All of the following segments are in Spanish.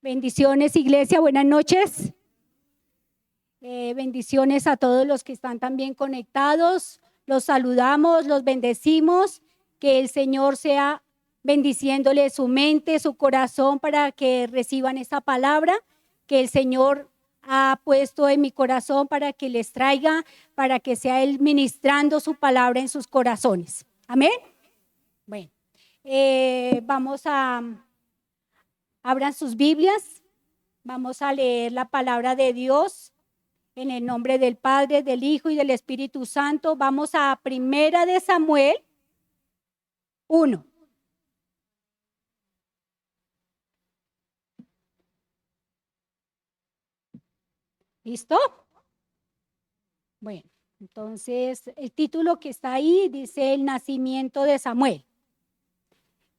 Bendiciones, iglesia, buenas noches. Bendiciones a todos los que están también conectados. Los saludamos, los bendecimos. Que el Señor sea bendiciéndole su mente, su corazón para que reciban esta palabra que el Señor ha puesto en mi corazón para que les traiga, para que sea Él ministrando su palabra en sus corazones. Amén. Bueno, vamos a... Abran sus Biblias, vamos a leer la palabra de Dios en el nombre del Padre, del Hijo y del Espíritu Santo. Vamos a Primera de Samuel 1. ¿Listo? Bueno, entonces el título que está ahí dice El nacimiento de Samuel.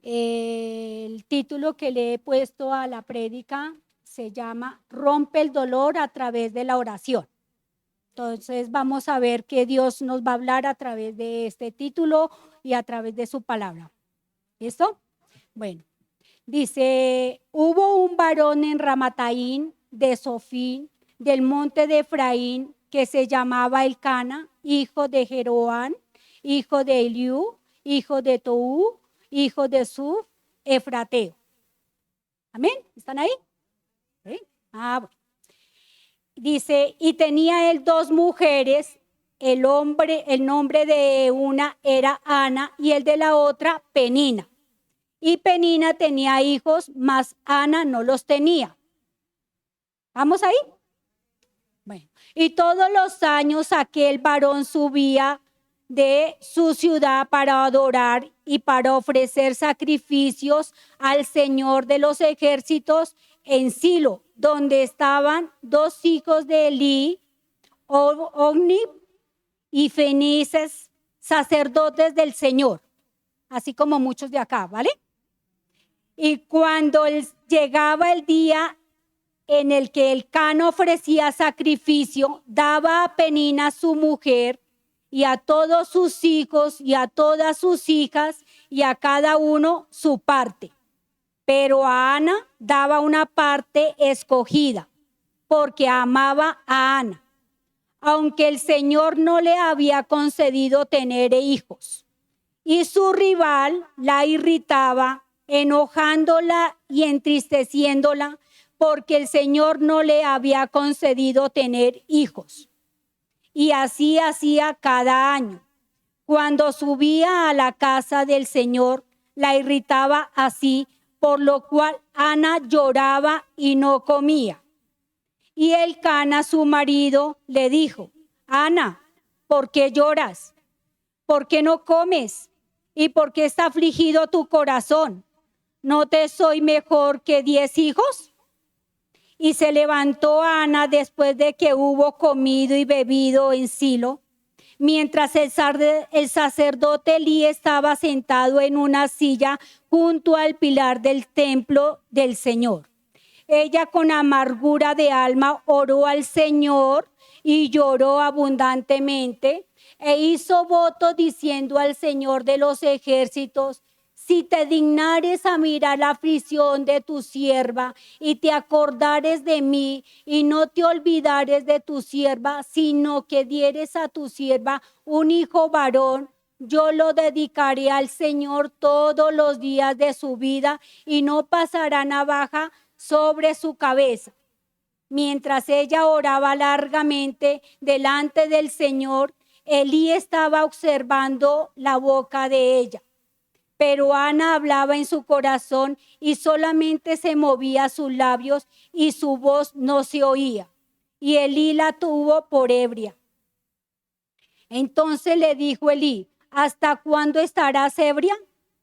El título que le he puesto a la prédica se llama Rompe el dolor a través de la oración. Entonces vamos a ver que Dios nos va a hablar a través de este título y a través de su palabra. ¿Listo? Bueno, dice, hubo un varón en Ramataín de Sofín, del monte de Efraín, que se llamaba Elcana, hijo de Jeroán, hijo de Eliú, hijo de Toú, hijo de Suf, Efrateo. ¿Amén? ¿Están ahí? ¿Sí? Bueno. Dice, y tenía él dos mujeres, el nombre de una era Ana y el de la otra Penina. Y Penina tenía hijos, mas Ana no los tenía. ¿Vamos ahí? Bueno, y todos los años aquel varón subía de su ciudad para adorar y para ofrecer sacrificios al Señor de los ejércitos en Silo, donde estaban dos hijos de Elí, Ogni y Fenices, sacerdotes del Señor, así como muchos de acá, ¿vale? Y cuando llegaba el día en el que Elcana ofrecía sacrificio, daba a Penina su mujer y a todos sus hijos y a todas sus hijas y a cada uno su parte. Pero a Ana daba una parte escogida, porque amaba a Ana, aunque el Señor no le había concedido tener hijos. Y su rival la irritaba, enojándola y entristeciéndola, porque el Señor no le había concedido tener hijos. Y así hacía cada año. Cuando subía a la casa del Señor, la irritaba así, por lo cual Ana lloraba y no comía. Y Elcana, su marido, le dijo, Ana, ¿por qué lloras? ¿Por qué no comes? ¿Y por qué está afligido tu corazón? ¿No te soy mejor que 10 hijos? Y se levantó Ana después de que hubo comido y bebido en Silo, mientras el sacerdote Elí estaba sentado en una silla junto al pilar del templo del Señor. Ella con amargura de alma oró al Señor y lloró abundantemente e hizo voto diciendo al Señor de los ejércitos, si te dignares a mirar la aflicción de tu sierva y te acordares de mí y no te olvidares de tu sierva, sino que dieres a tu sierva un hijo varón, yo lo dedicaré al Señor todos los días de su vida y no pasará navaja sobre su cabeza. Mientras ella oraba largamente delante del Señor, Elí estaba observando la boca de ella. Pero Ana hablaba en su corazón y solamente se movía sus labios y su voz no se oía. Y Elí la tuvo por ebria. Entonces le dijo Elí, ¿hasta cuándo estarás ebria?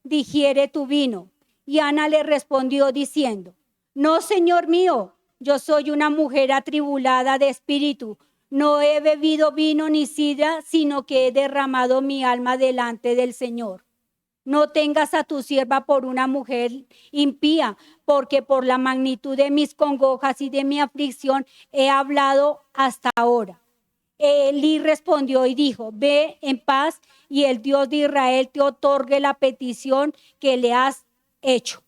Digiere tu vino. Y Ana le respondió diciendo, no, Señor mío, yo soy una mujer atribulada de espíritu. No he bebido vino ni sidra, sino que he derramado mi alma delante del Señor. No tengas a tu sierva por una mujer impía, porque por la magnitud de mis congojas y de mi aflicción he hablado hasta ahora. Elí respondió y dijo, ve en paz y el Dios de Israel te otorgue la petición que le has hecho.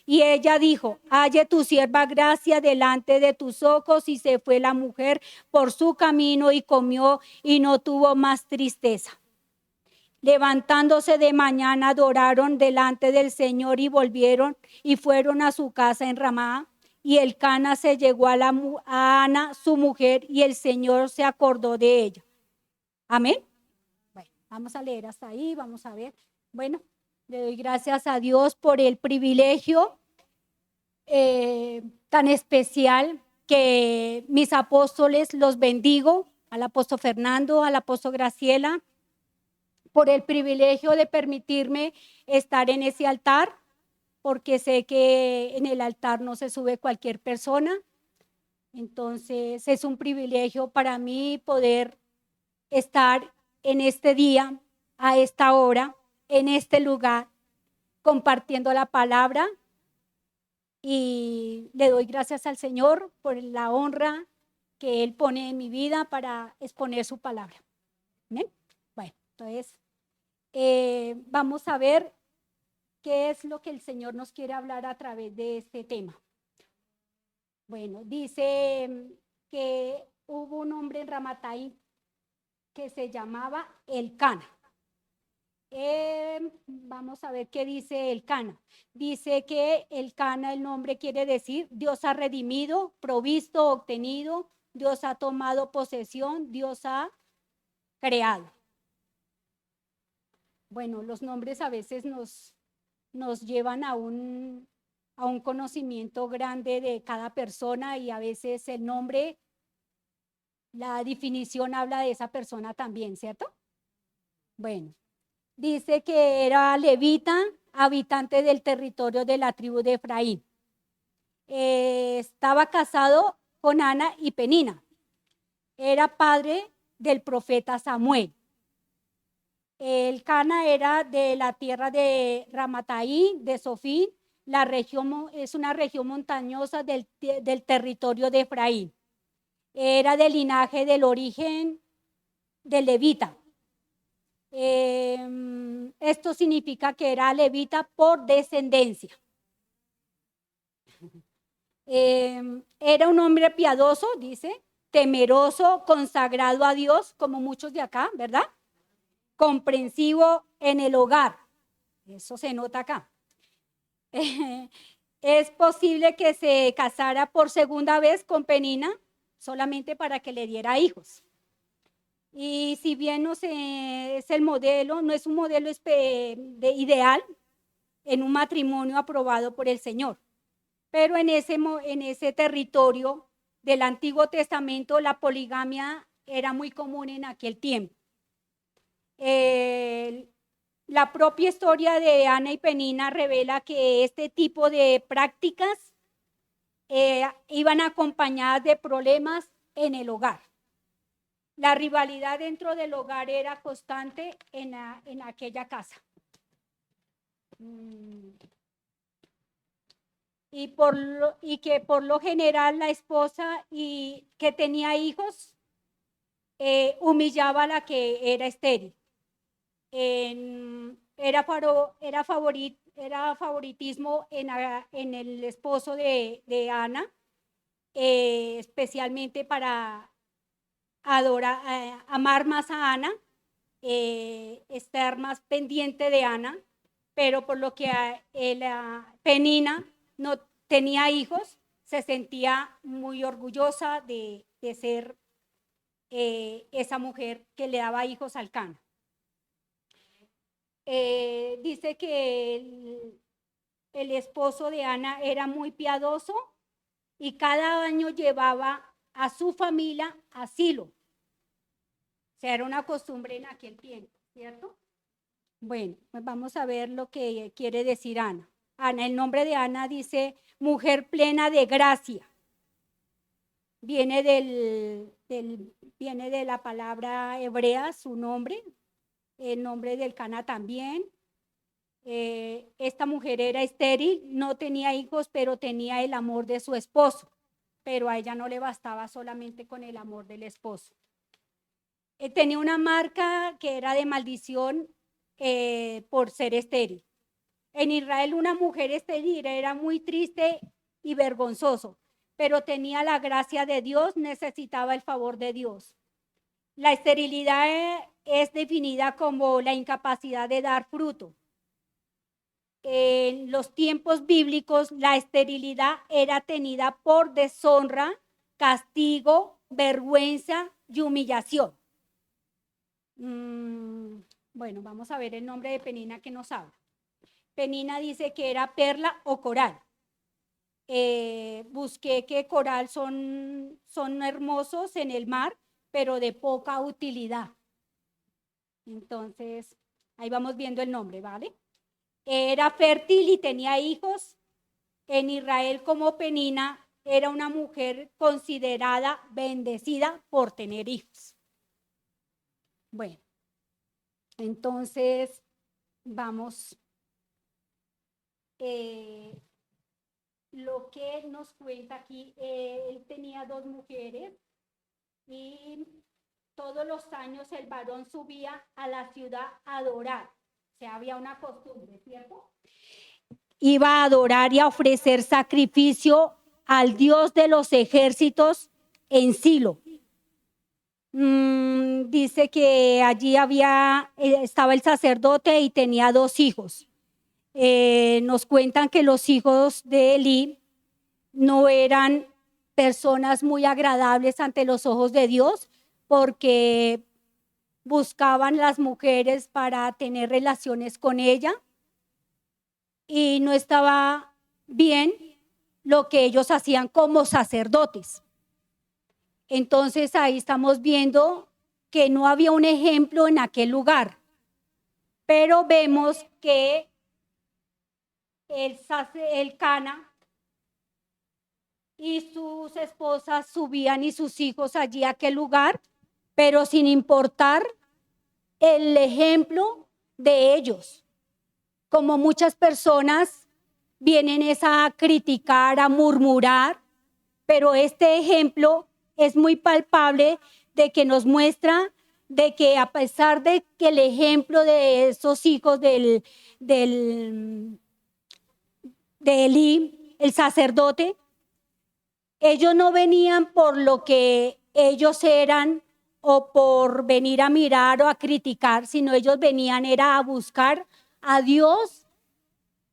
Y ella dijo: halle tu sierva gracia delante de tus ojos. Y se fue la mujer por su camino y comió y no tuvo más tristeza. Levantándose de mañana, adoraron delante del Señor y volvieron y fueron a su casa en Ramá. Y Elcana se llegó a Ana, su mujer, y el Señor se acordó de ella. Amén. Bueno, vamos a leer hasta ahí, vamos a ver. Bueno, le doy gracias a Dios por el privilegio tan especial que mis apóstoles los bendigo, al apóstol Fernando, al apóstol Graciela, por el privilegio de permitirme estar en ese altar, porque sé que en el altar no se sube cualquier persona. Entonces es un privilegio para mí poder estar en este día, a esta hora, en este lugar, compartiendo la palabra. Y le doy gracias al Señor por la honra que Él pone en mi vida para exponer su palabra. ¿Bien? Bueno, entonces vamos a ver qué es lo que el Señor nos quiere hablar a través de este tema. Bueno, dice que hubo un hombre en Ramataí que se llamaba Elcana. Vamos a ver qué dice Elcana. Dice que Elcana, el nombre quiere decir Dios ha redimido, provisto, obtenido, Dios ha tomado posesión, Dios ha creado. Bueno, los nombres a veces nos llevan a un conocimiento grande de cada persona, y a veces el nombre, la definición habla de esa persona también, ¿cierto? Bueno, dice que era levita, habitante del territorio de la tribu de Efraín. Estaba casado con Ana y Penina. Era padre del profeta Samuel. Elcana era de la tierra de Ramataí, de Sofí. La región es una región montañosa del territorio de Efraín. Era del linaje del origen de levita. Esto significa que era levita por descendencia. Era un hombre piadoso, dice, temeroso, consagrado a Dios, como muchos de acá, ¿verdad? Comprensivo en el hogar. Eso se nota acá. Es posible que se casara por segunda vez con Penina, solamente para que le diera hijos. Y si bien no es el modelo, no es un modelo ideal en un matrimonio aprobado por el Señor. Pero en ese territorio del Antiguo Testamento la poligamia era muy común en aquel tiempo. La propia historia de Ana y Penina revela que este tipo de prácticas iban acompañadas de problemas en el hogar. La rivalidad dentro del hogar era constante en aquella casa. Y que por lo general la esposa que tenía hijos humillaba a la que era estéril. Era favoritismo en el esposo de Ana, especialmente para amar más a Ana, estar más pendiente de Ana, pero por lo que Penina no tenía hijos, se sentía muy orgullosa de ser esa mujer que le daba hijos al Cana. Dice que el esposo de Ana era muy piadoso y cada año llevaba a su familia a Silo. O sea, era una costumbre en aquel tiempo, ¿cierto? Bueno, pues vamos a ver lo que quiere decir Ana. Ana, el nombre de Ana dice mujer plena de gracia. Viene viene de la palabra hebrea, su nombre, el nombre del Cana también. Esta mujer era estéril, no tenía hijos, pero tenía el amor de su esposo. Pero a ella no le bastaba solamente con el amor del esposo. Tenía una marca que era de maldición por ser estéril. En Israel una mujer esterilidad era muy triste y vergonzoso, pero tenía la gracia de Dios, necesitaba el favor de Dios. La esterilidad es definida como la incapacidad de dar fruto. En los tiempos bíblicos, la esterilidad era tenida por deshonra, castigo, vergüenza y humillación. Bueno, vamos a ver el nombre de Penina que nos habla. Penina dice que era perla o coral. Busqué que coral son hermosos en el mar, pero de poca utilidad. Entonces, ahí vamos viendo el nombre, ¿vale? Era fértil y tenía hijos. En Israel, como Penina, era una mujer considerada bendecida por tener hijos. Bueno, entonces vamos. Lo que nos cuenta aquí, él tenía 2 mujeres y todos los años el varón subía a la ciudad a adorar. O sea, había una costumbre, ¿cierto? Iba a adorar y a ofrecer sacrificio al Dios de los ejércitos en Silo. Dice que allí estaba el sacerdote y tenía 2 hijos. Nos cuentan que los hijos de Elí no eran personas muy agradables ante los ojos de Dios porque buscaban las mujeres para tener relaciones con ella y no estaba bien lo que ellos hacían como sacerdotes. Entonces ahí estamos viendo que no había un ejemplo en aquel lugar, pero vemos que el Cana y sus esposas subían y sus hijos allí a aquel lugar, pero sin importar el ejemplo de ellos. Como muchas personas vienen a criticar, a murmurar, pero este ejemplo es muy palpable de que nos muestra de que a pesar de que el ejemplo de esos hijos de Elí, el sacerdote, ellos no venían por lo que ellos eran o por venir a mirar o a criticar, sino ellos venían era a buscar a Dios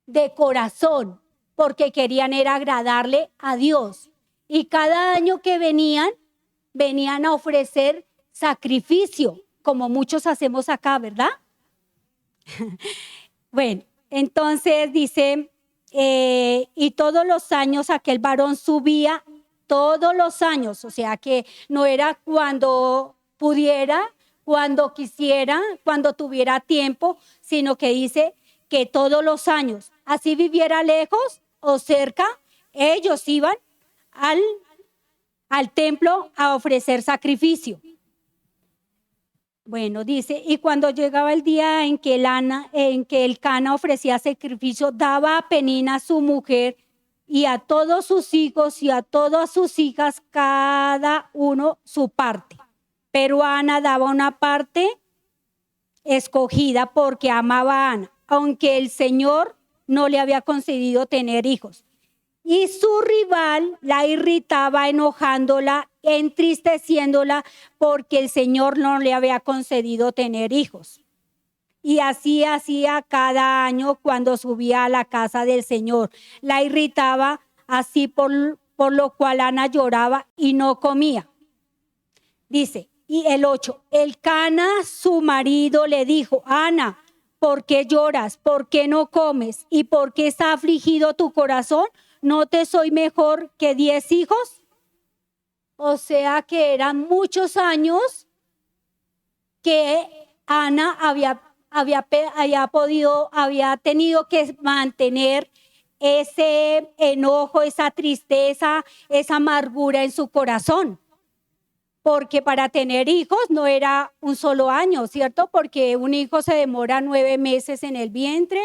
de corazón, porque querían era agradarle a Dios. Y cada año que venían a ofrecer sacrificio, como muchos hacemos acá, ¿verdad? Bueno, entonces dice, y todos los años aquel varón subía, todos los años, o sea que no era cuando pudiera, cuando quisiera, cuando tuviera tiempo, sino que dice que todos los años, así viviera lejos o cerca, ellos iban al templo a ofrecer sacrificio. Bueno, dice, y cuando llegaba el día en que el Cana ofrecía sacrificio, daba a Penina su mujer y a todos sus hijos y a todas sus hijas, cada uno su parte. Pero Ana daba una parte escogida porque amaba a Ana, aunque el Señor no le había concedido tener hijos. Y su rival la irritaba, enojándola, entristeciéndola, porque el Señor no le había concedido tener hijos. Y así hacía cada año cuando subía a la casa del Señor. La irritaba así por lo cual Ana lloraba y no comía. Dice, y el 8, el Cana, su marido, le dijo, Ana, ¿por qué lloras? ¿Por qué no comes? ¿Y por qué está afligido tu corazón? ¿No te soy mejor que 10 hijos? O sea que eran muchos años que Ana había tenido que mantener ese enojo, esa tristeza, esa amargura en su corazón. Porque para tener hijos no era un solo año, ¿cierto? Porque un hijo se demora 9 meses en el vientre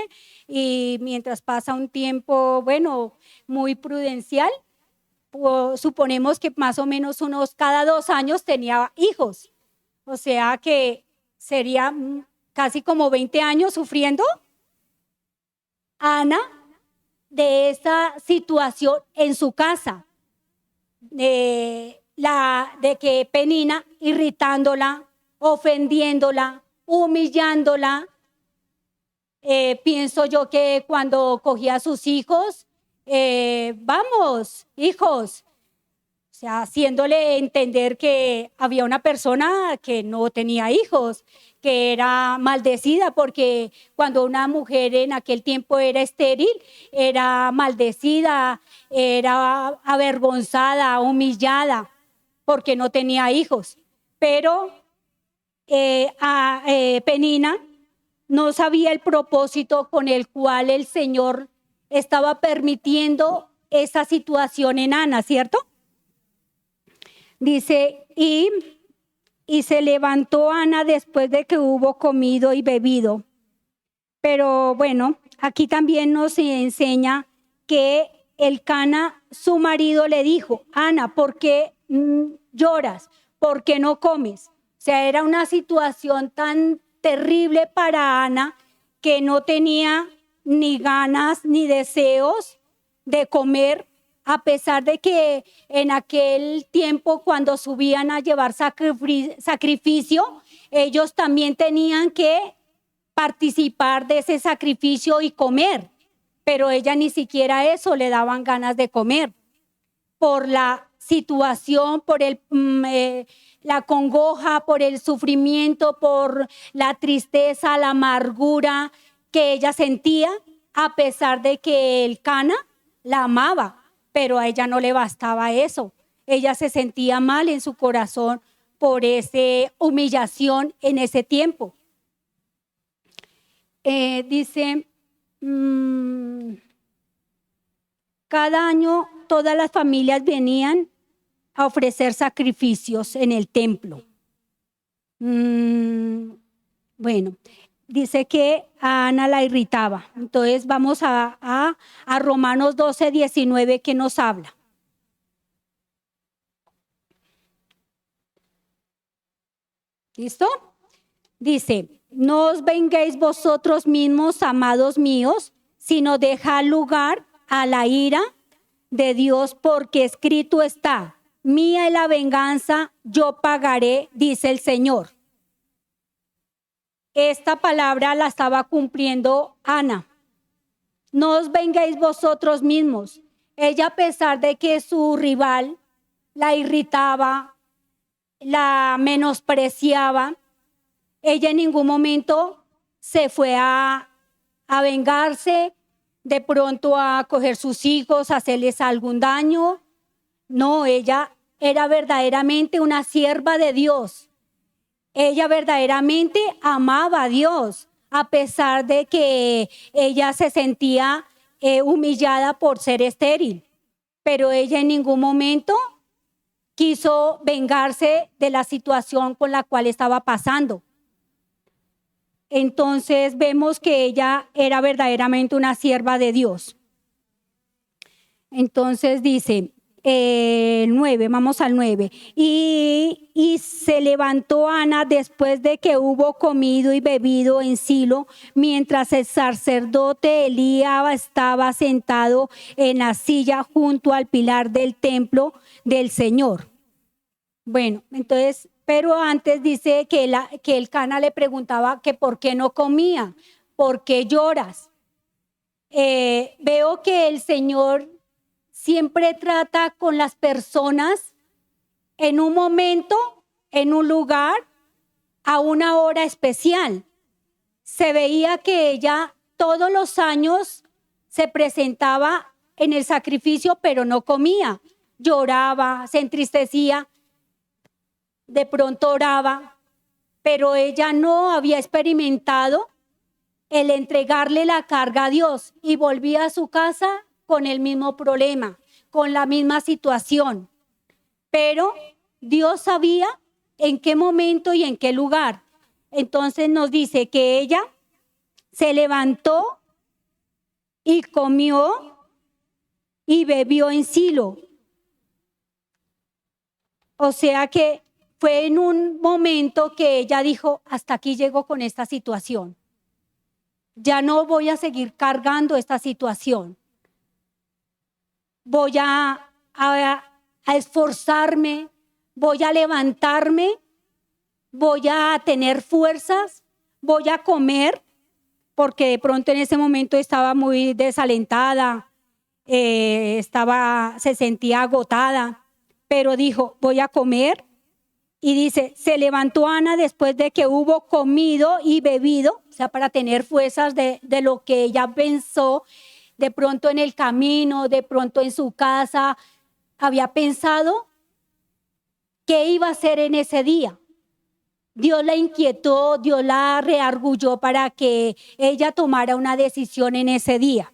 y mientras pasa un tiempo, bueno, muy prudencial, pues, suponemos que más o menos cada 2 años tenía hijos. O sea que sería casi como 20 años sufriendo. Ana de esta situación en su casa, de que Penina irritándola, ofendiéndola, humillándola. Pienso yo que cuando cogía a sus hijos, vamos, hijos, o sea, haciéndole entender que había una persona que no tenía hijos, que era maldecida, porque cuando una mujer en aquel tiempo era estéril, era maldecida, era avergonzada, humillada, porque no tenía hijos. Pero Penina no sabía el propósito con el cual el Señor estaba permitiendo esa situación en Ana, ¿cierto? Dice, y se levantó Ana después de que hubo comido y bebido. Pero bueno, aquí también nos enseña que Elcana, su marido, le dijo, Ana, ¿por qué lloras? ¿Por qué no comes? O sea, era una situación tan terrible para Ana que no tenía ni ganas ni deseos de comer, a pesar de que en aquel tiempo cuando subían a llevar sacrificio, ellos también tenían que participar de ese sacrificio y comer, pero ella ni siquiera eso le daban ganas de comer por la situación, por la congoja, por el sufrimiento, por la tristeza, la amargura que ella sentía, a pesar de que Elcana la amaba, pero a ella no le bastaba eso. Ella se sentía mal en su corazón por esa humillación en ese tiempo. Dice, cada año todas las familias venían a ofrecer sacrificios en el templo. Bueno, dice que a Ana la irritaba. Entonces vamos a Romanos 12, 19, que nos habla. ¿Listo? Dice, no os venguéis vosotros mismos, amados míos, sino dejad lugar a la ira de Dios, porque escrito está, mía es la venganza, yo pagaré, dice el Señor. Esta palabra la estaba cumpliendo Ana. No os venguéis vosotros mismos. Ella, a pesar de que su rival la irritaba, la menospreciaba, ella en ningún momento se fue a vengarse, de pronto a coger sus hijos, a hacerles algún daño. No, ella era verdaderamente una sierva de Dios. Ella verdaderamente amaba a Dios, a pesar de que ella se sentía humillada por ser estéril. Pero ella en ningún momento quiso vengarse de la situación con la cual estaba pasando. Entonces vemos que ella era verdaderamente una sierva de Dios. Entonces dice, 9, vamos al 9. Y se levantó Ana después de que hubo comido y bebido en Silo, mientras el sacerdote Elías estaba sentado en la silla junto al pilar del templo del Señor. Bueno, entonces, pero antes dice que Elcana le preguntaba que por qué no comía, por qué lloras. Veo que el Señor siempre trata con las personas en un momento, en un lugar, a una hora especial. Se veía que ella todos los años se presentaba en el sacrificio, pero no comía. Lloraba, se entristecía, de pronto oraba, pero ella no había experimentado el entregarle la carga a Dios y volvía a su casa con el mismo problema, con la misma situación. Pero Dios sabía en qué momento y en qué lugar. Entonces nos dice que ella se levantó y comió y bebió en Silo. O sea que fue en un momento que ella dijo, hasta aquí llego con esta situación. ya no voy a seguir cargando esta situación. Voy a esforzarme, voy a levantarme, voy a tener fuerzas, voy a comer, porque de pronto en ese momento estaba muy desalentada, se sentía agotada, pero dijo, voy a comer. Y dice, se levantó Ana después de que hubo comido y bebido, o sea, para tener fuerzas de lo que ella pensó, de pronto en el camino, de pronto en su casa, había pensado qué iba a hacer en ese día. Dios la inquietó, Dios la reargulló para que ella tomara una decisión en ese día.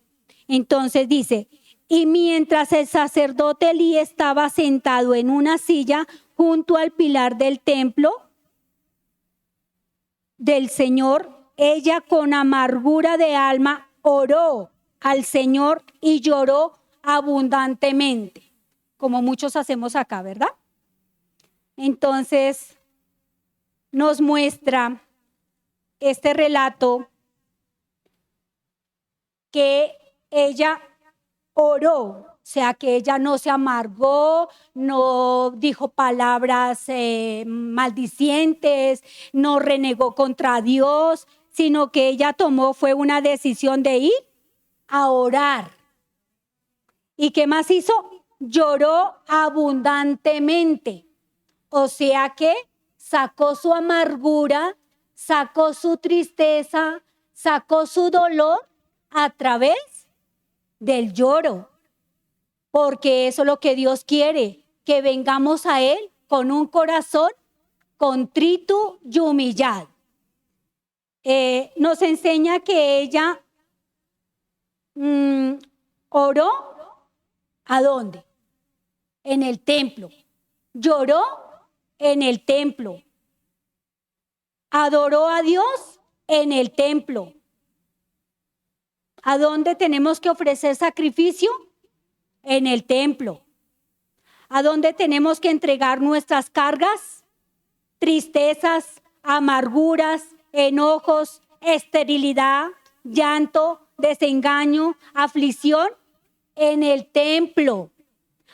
Entonces dice, y mientras el sacerdote Elí estaba sentado en una silla junto al pilar del templo del Señor, ella con amargura de alma oró al Señor y lloró abundantemente, como muchos hacemos acá, ¿verdad? Entonces nos muestra este relato que ella oró, o sea, que ella no se amargó, no dijo palabras maldicientes, no renegó contra Dios, sino que ella fue una decisión de ir a orar. ¿Y qué más hizo? Lloró abundantemente, o sea que sacó su amargura, sacó su tristeza, sacó su dolor a través del lloro, porque eso es lo que Dios quiere, que vengamos a Él con un corazón contrito y humillado. Nos enseña que ella oró, ¿a dónde? En el templo. Lloró en el templo. Adoró a Dios en el templo. ¿A dónde tenemos que ofrecer sacrificio? En el templo. ¿A dónde tenemos que entregar nuestras cargas? Tristezas, amarguras, enojos, esterilidad, llanto, desengaño, aflicción. En el templo.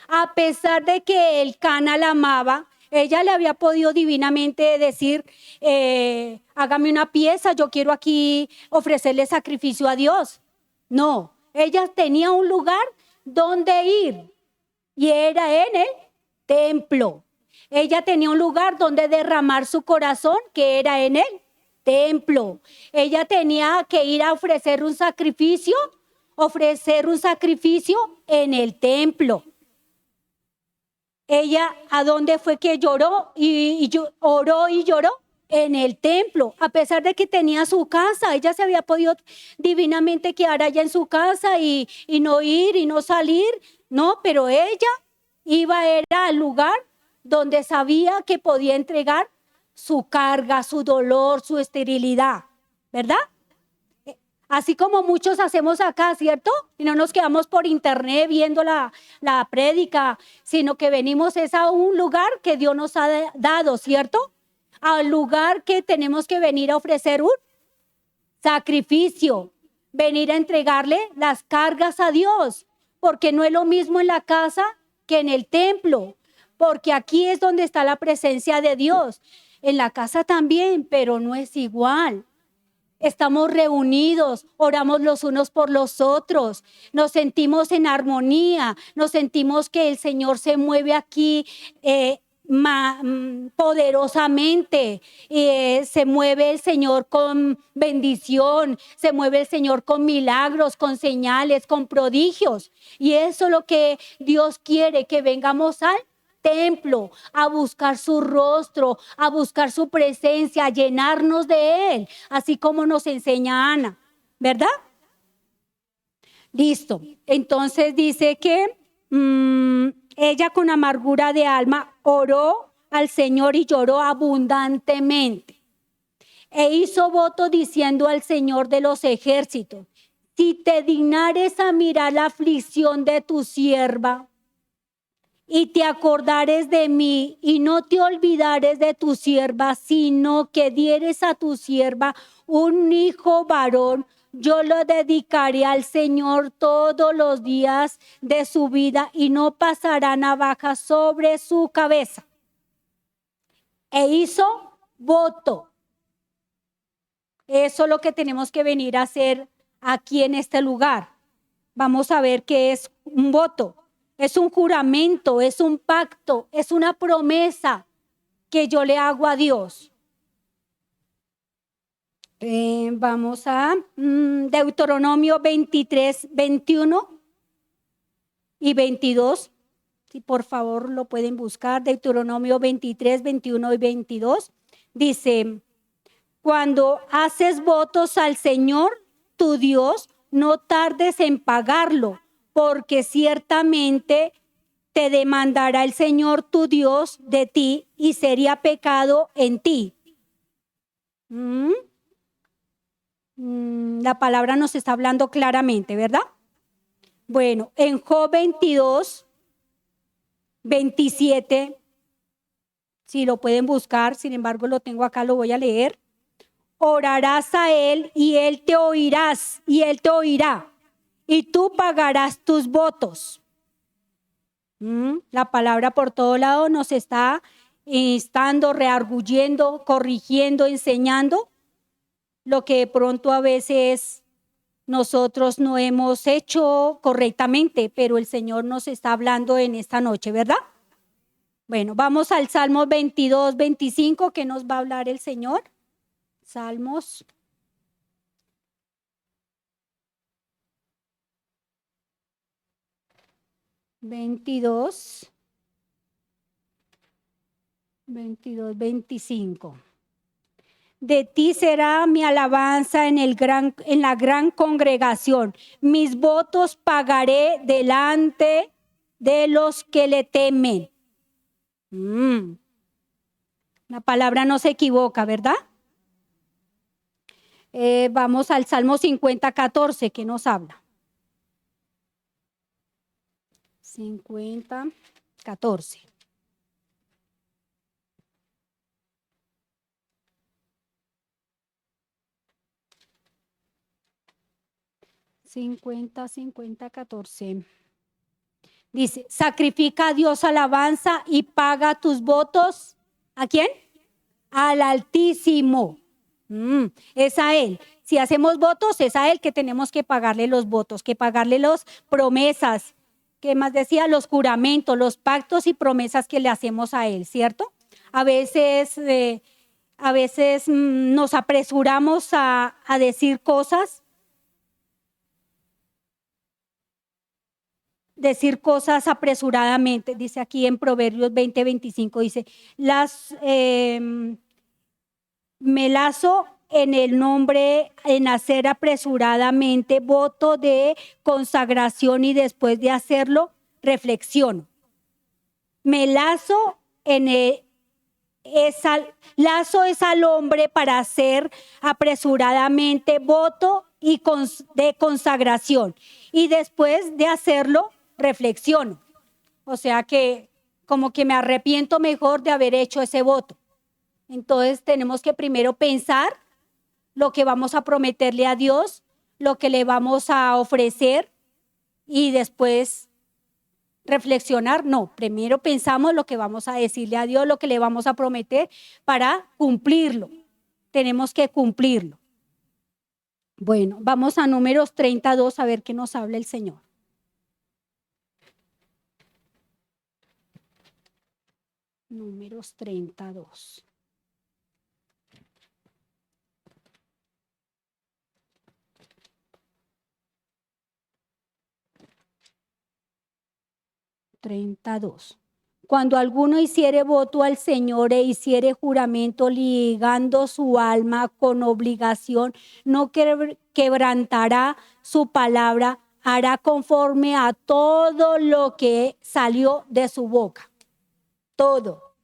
A pesar de que el Cana la amaba, ella le había podido divinamente decir, hágame una pieza, yo quiero aquí ofrecerle sacrificio a Dios. No, ella tenía un lugar donde ir y era en el templo. Ella tenía un lugar donde derramar su corazón, que era en el templo. Ella tenía que ir a ofrecer un sacrificio en el templo. Ella, ¿a dónde fue que lloró? Oró y lloró en el templo, a pesar de que tenía su casa. Ella se había podido divinamente quedar allá en su casa y no ir y no salir. No, pero ella era al lugar donde sabía que podía entregar su carga, su dolor, su esterilidad, ¿verdad? Así como muchos hacemos acá, ¿cierto? Y no nos quedamos por internet viendo la prédica, sino que venimos a un lugar que Dios nos ha dado, ¿cierto? Al lugar que tenemos que venir a ofrecer un sacrificio, venir a entregarle las cargas a Dios, porque no es lo mismo en la casa que en el templo, porque aquí es donde está la presencia de Dios. En la casa también, pero no es igual. Estamos reunidos, oramos los unos por los otros, nos sentimos en armonía, nos sentimos que el Señor se mueve aquí poderosamente, se mueve el Señor con bendición, se mueve el Señor con milagros, con señales, con prodigios. Y eso es lo que Dios quiere, que vengamos al templo, a buscar su rostro, a buscar su presencia, a llenarnos de Él, así como nos enseña Ana, ¿verdad? Listo. Entonces dice que ella con amargura de alma oró al Señor y lloró abundantemente. E hizo voto diciendo al Señor de los ejércitos, si te dignares a mirar la aflicción de tu sierva, y te acordares de mí y no te olvidares de tu sierva, sino que dieres a tu sierva un hijo varón, yo lo dedicaré al Señor todos los días de su vida y no pasará navaja sobre su cabeza. E hizo voto. Eso es lo que tenemos que venir a hacer aquí en este lugar. Vamos a ver qué es un voto. Es un juramento, es un pacto, es una promesa que yo le hago a Dios. Vamos a Deuteronomio 23, 21 y 22. Si por favor lo pueden buscar. Deuteronomio 23, 21 y 22. Dice, cuando haces votos al Señor, tu Dios, no tardes en pagarlo, porque ciertamente te demandará el Señor tu Dios de ti y sería pecado en ti. La palabra nos está hablando claramente, ¿verdad? Bueno, en Job 22, 27, si lo pueden buscar, sin embargo lo tengo acá, lo voy a leer. Orarás a él y él te oirás y él te oirá y tú pagarás tus votos. La palabra por todo lado nos está instando, rearguyendo, corrigiendo, enseñando lo que de pronto a veces nosotros no hemos hecho correctamente, pero el Señor nos está hablando en esta noche, ¿verdad? Bueno, vamos al Salmo 22, 25, que nos va a hablar el Señor. Salmos 22, 25. De ti será mi alabanza en la gran congregación. Mis votos pagaré delante de los que le temen. La palabra no se equivoca, ¿verdad? Vamos al Salmo 50, 14, que nos habla. 50, 14. Dice, sacrifica a Dios alabanza y paga tus votos. ¿A quién? Al Altísimo. Es a Él. Si hacemos votos, es a Él que tenemos que pagarle los votos, que pagarle las promesas. ¿Qué más decía? Los juramentos, los pactos y promesas que le hacemos a Él, ¿cierto? A veces nos apresuramos a decir cosas. Decir cosas apresuradamente, dice aquí en Proverbios 20, 25, dice, me lazo en el nombre, en hacer apresuradamente voto de consagración y después de hacerlo, reflexiono. Me lazo lazo es al hombre para hacer apresuradamente voto y de consagración y después de hacerlo, reflexiono. O sea que como que me arrepiento mejor de haber hecho ese voto. Entonces tenemos que primero pensar lo que vamos a prometerle a Dios, lo que le vamos a ofrecer y después reflexionar. No, primero pensamos lo que vamos a decirle a Dios, lo que le vamos a prometer para cumplirlo. Tenemos que cumplirlo. Bueno, vamos a Números 32 a ver qué nos habla el Señor. Números 32. Cuando alguno hiciere voto al Señor e hiciere juramento ligando su alma con obligación, no quebrantará su palabra, hará conforme a todo lo que salió de su boca. Todo.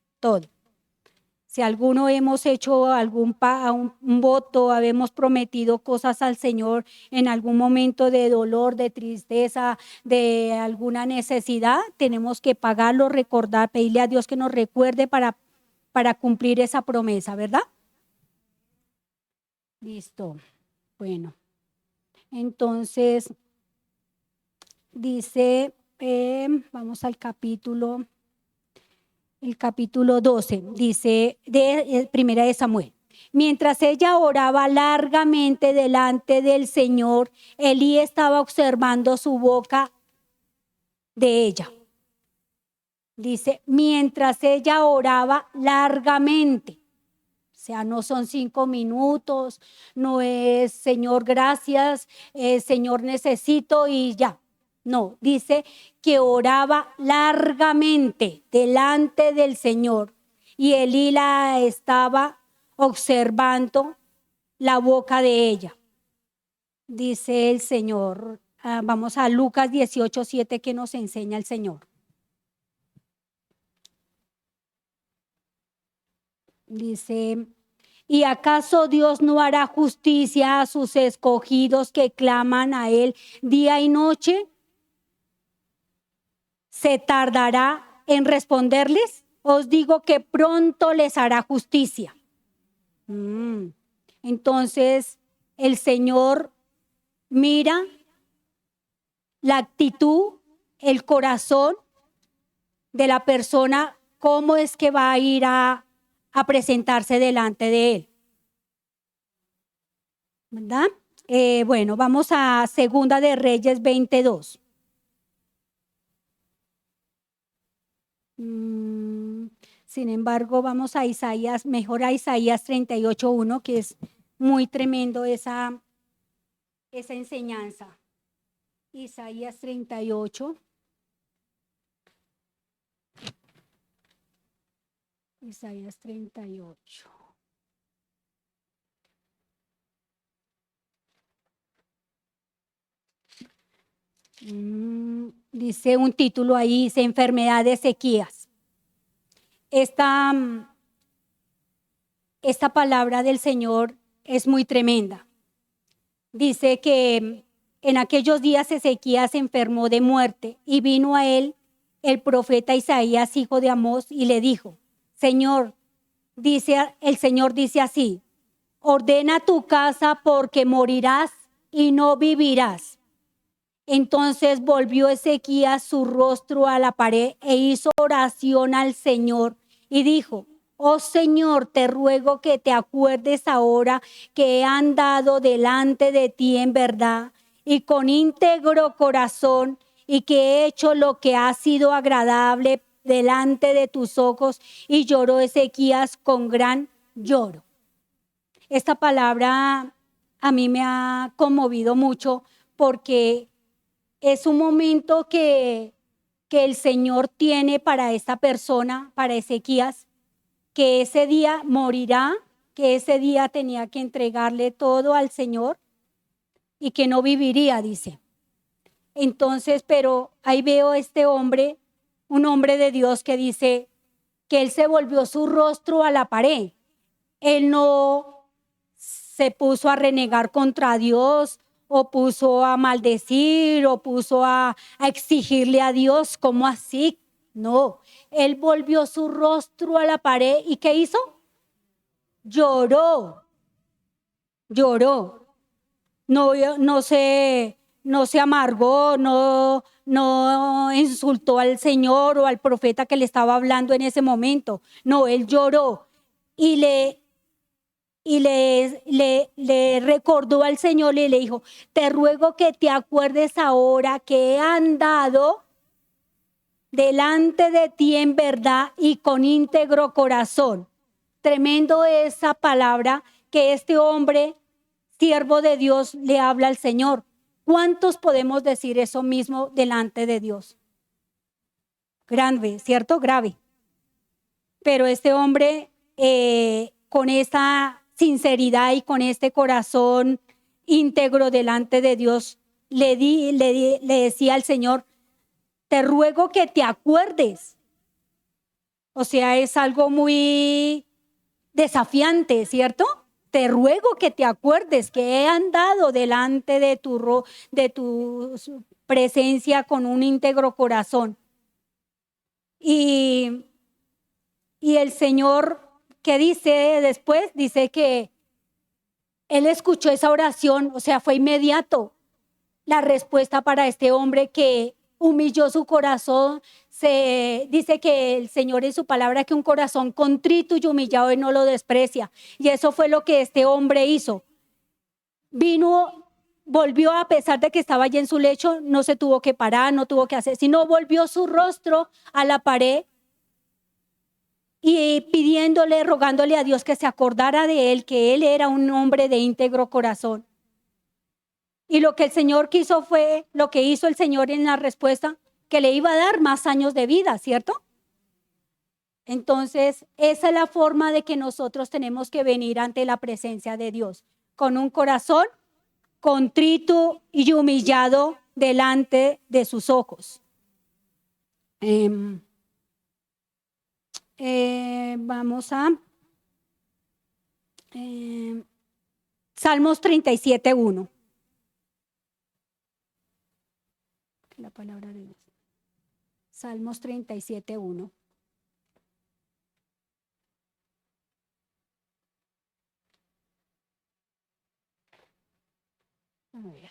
Si alguno hemos hecho un voto, habemos prometido cosas al Señor en algún momento de dolor, de tristeza, de alguna necesidad, tenemos que pagarlo, recordar, pedirle a Dios que nos recuerde para cumplir esa promesa, ¿verdad? Listo. Bueno. Entonces, dice, vamos al capítulo 12, dice, de Primera de Samuel. Mientras ella oraba largamente delante del Señor, Elí estaba observando su boca de ella. Dice, mientras ella oraba largamente. O sea, no son 5 minutos, no es Señor, gracias, Señor, necesito y ya. No, dice que oraba largamente delante del Señor y Elí la estaba observando la boca de ella. Dice el Señor, vamos a Lucas 18:7 que nos enseña el Señor. Dice, ¿y acaso Dios no hará justicia a sus escogidos que claman a Él día y noche? ¿Se tardará en responderles? Os digo que pronto les hará justicia. Entonces, el Señor mira la actitud, el corazón de la persona, cómo es que va a ir a presentarse delante de Él. ¿Verdad? Bueno, vamos a Segunda de Reyes 22. Sin embargo, vamos a Isaías, mejor a Isaías 38:1, que es muy tremendo esa enseñanza. Isaías 38. Isaías 38. Dice un título ahí, dice enfermedad de Ezequías. Esta palabra del Señor es muy tremenda. Dice que en aquellos días Ezequías se enfermó de muerte y vino a él el profeta Isaías, hijo de Amós, y le dijo, Señor, el Señor dice así, ordena tu casa porque morirás y no vivirás. Entonces volvió Ezequías su rostro a la pared e hizo oración al Señor y dijo, oh Señor, te ruego que te acuerdes ahora que he andado delante de ti en verdad y con íntegro corazón y que he hecho lo que ha sido agradable delante de tus ojos. Y lloró Ezequías con gran lloro. Esta palabra a mí me ha conmovido mucho porque es un momento que el Señor tiene para esta persona, para Ezequías, que ese día morirá, que ese día tenía que entregarle todo al Señor y que no viviría, dice. Entonces, pero ahí veo este hombre, un hombre de Dios que dice que él se volvió su rostro a la pared. Él no se puso a renegar contra Dios o puso a maldecir o puso a exigirle a Dios, ¿cómo así? No, él volvió su rostro a la pared y ¿qué hizo? Lloró. No se amargó, no insultó al Señor o al profeta que le estaba hablando en ese momento. No, él lloró y le recordó al Señor y le dijo, te ruego que te acuerdes ahora que he andado delante de ti en verdad y con íntegro corazón. Tremendo esa palabra que este hombre, siervo de Dios, le habla al Señor. ¿Cuántos podemos decir eso mismo delante de Dios? Grave, ¿cierto? Grave. Pero este hombre, con esa sinceridad y con este corazón íntegro delante de Dios, le decía al Señor, te ruego que te acuerdes. O sea, es algo muy desafiante, ¿cierto? Te ruego que te acuerdes que he andado delante de tu presencia con un íntegro corazón. Y el Señor, ¿qué dice después? Dice que Él escuchó esa oración, o sea, fue inmediato. la respuesta para este hombre que humilló su corazón. Se dice que el Señor en su palabra que un corazón contrito y humillado Él no lo desprecia. Y eso fue lo que este hombre hizo. Vino, volvió a pesar de que estaba allí en su lecho, no se tuvo que parar, no tuvo que hacer, sino volvió su rostro a la pared y pidiéndole, rogándole a Dios que se acordara de él, que él era un hombre de íntegro corazón. Y lo que el Señor quiso fue, lo que hizo el Señor en la respuesta, que le iba a dar más años de vida, ¿cierto? Entonces, esa es la forma de que nosotros tenemos que venir ante la presencia de Dios, con un corazón contrito y humillado delante de sus ojos. Vamos a Salmos 37:1. La palabra de Dios. Salmos 37:1. A ver.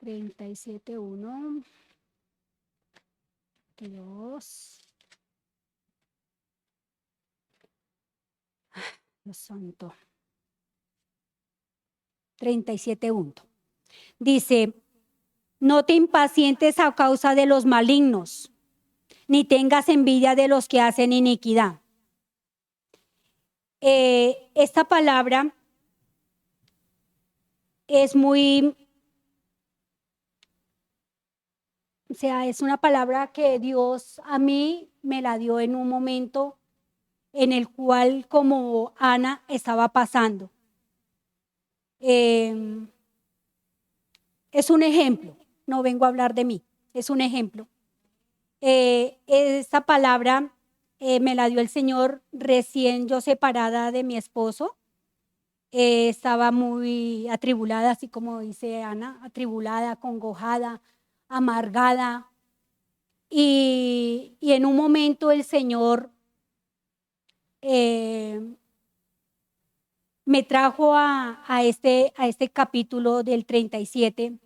37:1. Dios. Dios santo. 37:1. Dice: no te impacientes a causa de los malignos, ni tengas envidia de los que hacen iniquidad. Esta palabra es muy, o sea, es una palabra que Dios a mí me la dio en un momento en el cual como Ana estaba pasando. Es un ejemplo, no vengo a hablar de mí, es un ejemplo. Esta palabra me la dio el Señor recién yo separada de mi esposo. Estaba muy atribulada, así como dice Ana, atribulada, acongojada, amargada. Y en un momento el Señor me trajo a este capítulo del 37.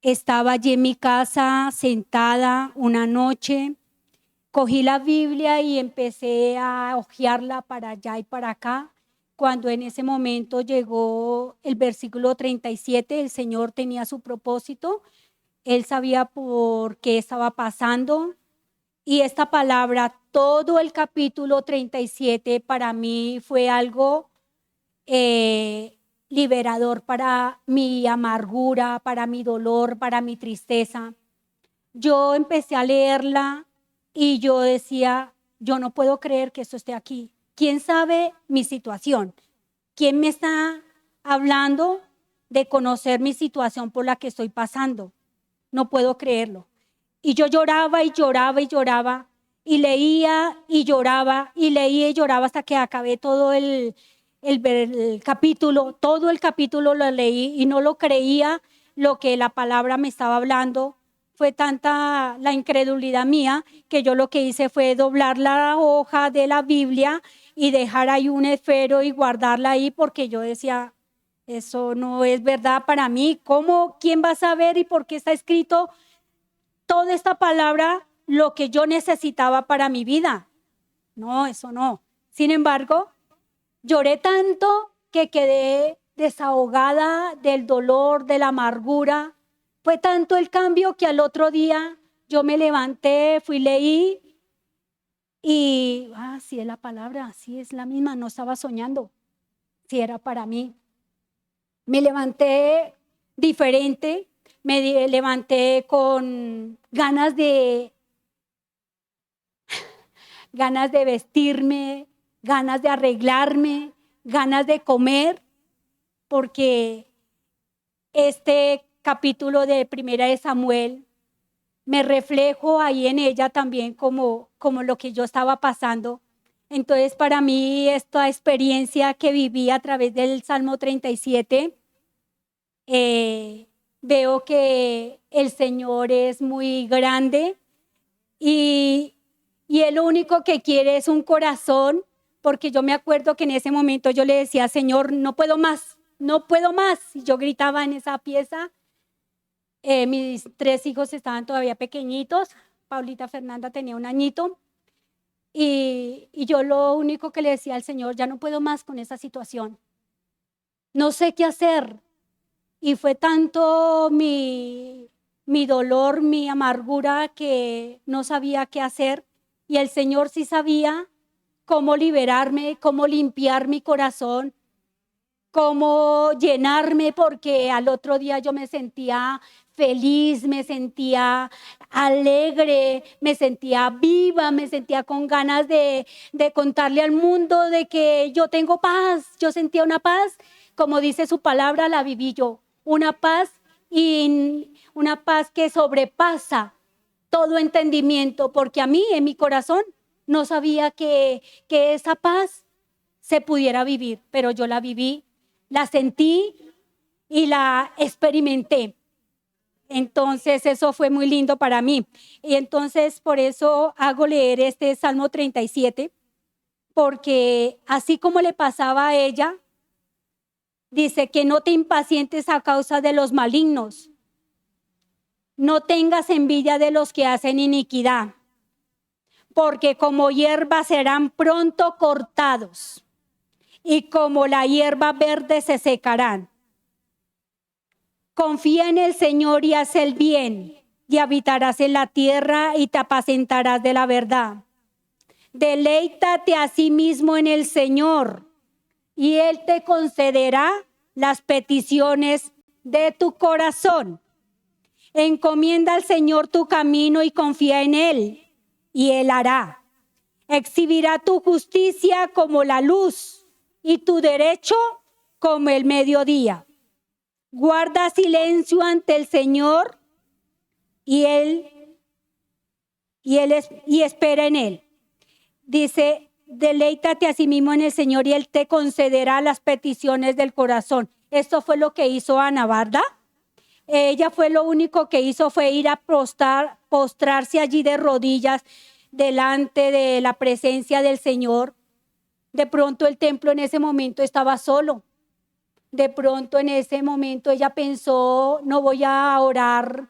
Estaba allí en mi casa sentada una noche, cogí la Biblia y empecé a hojearla para allá y para acá. Cuando en ese momento llegó el versículo 37, el Señor tenía su propósito, Él sabía por qué estaba pasando. Y esta palabra, todo el capítulo 37 para mí fue algo liberador para mi amargura, para mi dolor, para mi tristeza. Yo empecé a leerla y yo decía, yo no puedo creer que esto esté aquí. ¿Quién sabe mi situación? ¿Quién me está hablando de conocer mi situación por la que estoy pasando? No puedo creerlo. Y yo lloraba y lloraba y lloraba y leía y lloraba y leía y lloraba hasta que acabé todo el capítulo. Todo el capítulo lo leí y no lo creía lo que la palabra me estaba hablando. Fue tanta la incredulidad mía que yo lo que hice fue doblar la hoja de la Biblia y dejar ahí un esfero y guardarla ahí porque yo decía, eso no es verdad para mí. ¿Cómo? ¿Quién va a saber y por qué está escrito toda esta palabra lo que yo necesitaba para mi vida? No, eso no. Sin embargo, lloré tanto que quedé desahogada del dolor, de la amargura. Fue tanto el cambio que al otro día yo me levanté, fui, leí y, sí es la palabra, sí es la misma, no estaba soñando, sí era para mí. Me levanté diferente, me levanté con ganas de vestirme, ganas de arreglarme, ganas de comer, porque este capítulo de Primera de Samuel me reflejo ahí en ella también como lo que yo estaba pasando. Entonces, para mí, esta experiencia que viví a través del Salmo 37, veo que el Señor es muy grande y Él lo único que quiere es un corazón porque yo me acuerdo que en ese momento yo le decía, Señor, no puedo más, no puedo más. Y yo gritaba en esa pieza. Mis 3 hijos estaban todavía pequeñitos. Paulita Fernanda tenía 1 añito. Y yo lo único que le decía al Señor, ya no puedo más con esa situación. No sé qué hacer. Y fue tanto mi dolor, mi amargura, que no sabía qué hacer. Y el Señor sí sabía cómo liberarme, cómo limpiar mi corazón, cómo llenarme, porque al otro día yo me sentía feliz, me sentía alegre, me sentía viva, me sentía con ganas de contarle al mundo de que yo tengo paz. Yo sentía una paz, como dice su palabra, la viví yo, una paz, y una paz que sobrepasa todo entendimiento, porque a mí en mi corazón no sabía que esa paz se pudiera vivir, pero yo la viví, la sentí y la experimenté. Entonces eso fue muy lindo para mí. Y entonces por eso hago leer este Salmo 37, porque así como le pasaba a ella, dice que no te impacientes a causa de los malignos, no tengas envidia de los que hacen iniquidad, porque como hierba serán pronto cortados y como la hierba verde se secarán. Confía en el Señor y haz el bien, y habitarás en la tierra y te apacentarás de la verdad. Deleítate a sí mismo en el Señor, y Él te concederá las peticiones de tu corazón. Encomienda al Señor tu camino y confía en Él, y Él hará. Exhibirá tu justicia como la luz y tu derecho como el mediodía. Guarda silencio ante el Señor y espera en Él. Dice, deleítate a sí mismo en el Señor y Él te concederá las peticiones del corazón. Esto fue lo que hizo Ana, ¿verdad? Ella fue lo único que hizo fue ir a postrarse allí de rodillas delante de la presencia del Señor. De pronto el templo en ese momento estaba solo. De pronto en ese momento ella pensó, no voy a orar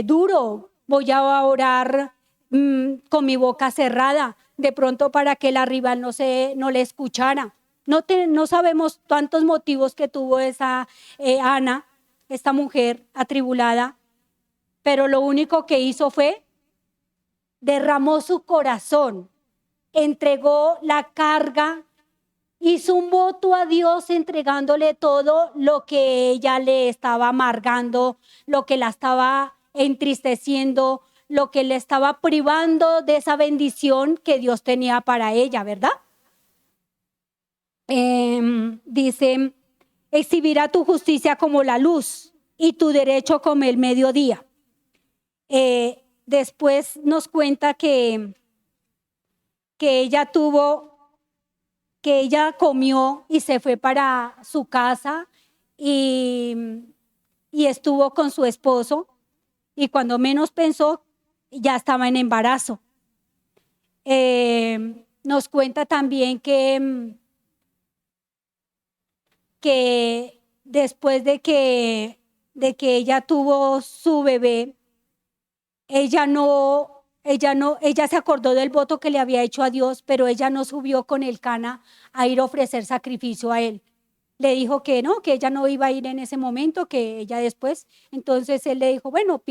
duro, voy a orar con mi boca cerrada, de pronto para que la rival no le escuchara. No sabemos tantos motivos que tuvo esa Ana, esta mujer atribulada, pero lo único que hizo fue derramó su corazón, entregó la carga, hizo un voto a Dios entregándole todo lo que ella le estaba amargando, lo que la estaba entristeciendo, lo que le estaba privando de esa bendición que Dios tenía para ella, ¿verdad? Dice, exhibirá tu justicia como la luz y tu derecho como el mediodía. Después nos cuenta que ella comió y se fue para su casa y estuvo con su esposo, y cuando menos pensó ya estaba en embarazo. Nos cuenta también que después de que ella tuvo su bebé, ella se acordó del voto que le había hecho a Dios, pero ella no subió con el Cana a ir a ofrecer sacrificio a él. Le dijo que no, que ella no iba a ir en ese momento, que ella después. Entonces él le dijo, bueno,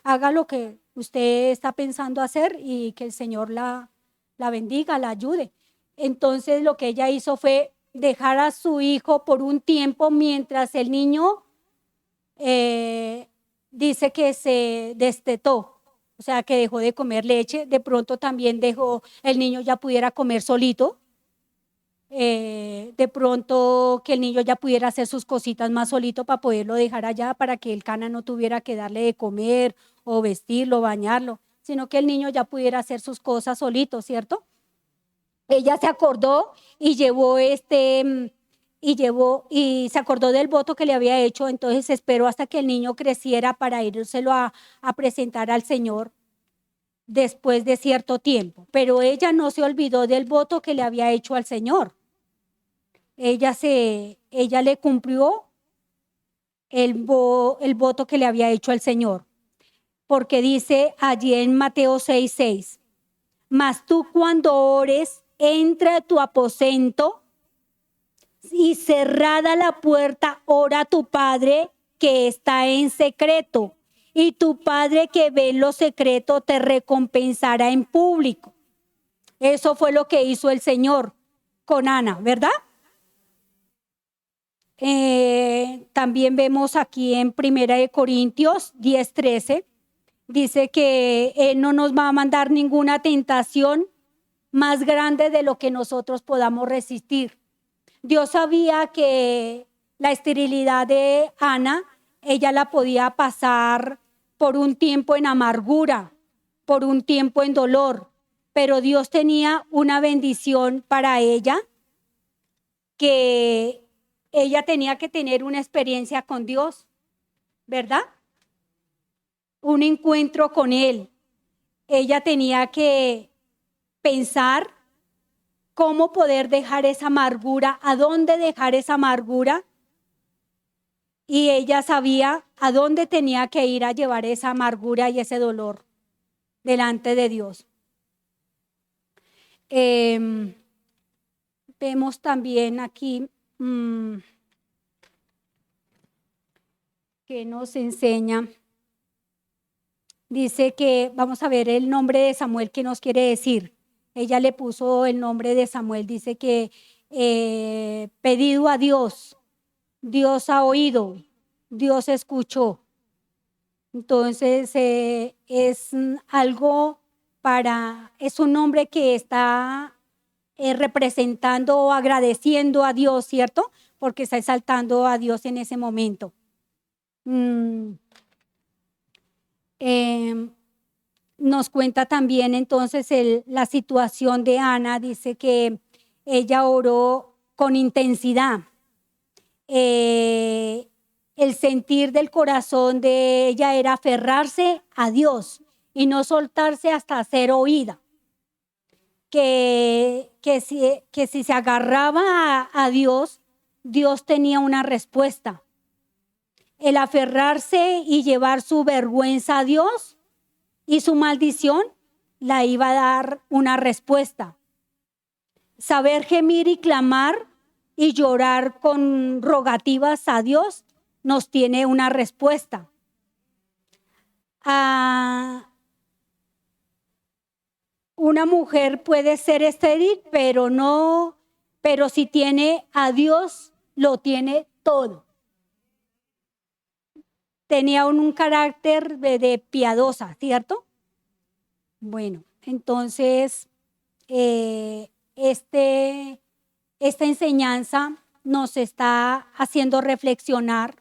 haga lo que usted está pensando hacer y que el Señor la bendiga, la ayude. Entonces lo que ella hizo fue dejar a su hijo por un tiempo mientras el niño dice que se destetó. O sea, que dejó de comer leche, de pronto también el niño ya pudiera comer solito, de pronto que el niño ya pudiera hacer sus cositas más solito para poderlo dejar allá, para que el Cana no tuviera que darle de comer o vestirlo, bañarlo, sino que el niño ya pudiera hacer sus cosas solito, ¿cierto? Ella se acordó y se acordó del voto que le había hecho, entonces esperó hasta que el niño creciera para írselo a presentar al Señor. después de cierto tiempo, pero ella no se olvidó del voto que le había hecho al Señor. Ella le cumplió el voto que le había hecho al Señor, porque dice allí en Mateo 6:6, mas tú cuando ores, entra a tu aposento y cerrada la puerta, ora a tu Padre que está en secreto, y tu Padre que ve en lo secreto te recompensará en público. Eso fue lo que hizo el Señor con Ana, ¿verdad? También vemos aquí en 1 Corintios 10:13, dice que Él no nos va a mandar ninguna tentación más grande de lo que nosotros podamos resistir. Dios sabía que la esterilidad de Ana, ella la podía pasar por un tiempo en amargura, por un tiempo en dolor, pero Dios tenía una bendición para ella, que ella tenía que tener una experiencia con Dios, ¿verdad? Un encuentro con Él. Ella tenía que pensar cómo poder dejar esa amargura, a dónde dejar esa amargura. Y ella sabía a dónde tenía que ir a llevar esa amargura y ese dolor delante de Dios. Vemos también aquí que nos enseña. Dice que, vamos a ver el nombre de Samuel, ¿qué nos quiere decir? Ella le puso el nombre de Samuel, dice que pedido a Dios, Dios ha oído, Dios escuchó. Entonces es algo es un nombre que está representando o agradeciendo a Dios, ¿cierto? Porque está exaltando a Dios en ese momento. Nos cuenta también entonces la situación de Ana, dice que ella oró con intensidad. El sentir del corazón de ella era aferrarse a Dios y no soltarse hasta ser oída. Que si se agarraba a Dios, Dios tenía una respuesta. El aferrarse y llevar su vergüenza a Dios y su maldición la iba a dar una respuesta. Saber gemir y clamar y llorar con rogativas a Dios nos tiene una respuesta. Una mujer puede ser estéril, pero si tiene a Dios, lo tiene todo. Tenía un carácter de piadosa, ¿cierto? Bueno, entonces esta enseñanza nos está haciendo reflexionar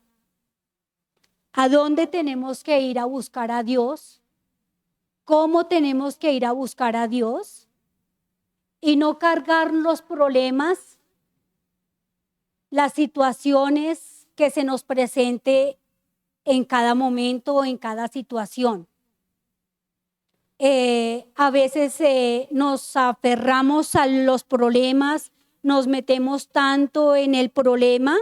a dónde tenemos que ir a buscar a Dios, cómo tenemos que ir a buscar a Dios y no cargar los problemas, las situaciones que se nos presente en cada momento, en cada situación. A veces nos aferramos a los problemas, nos metemos tanto en el problema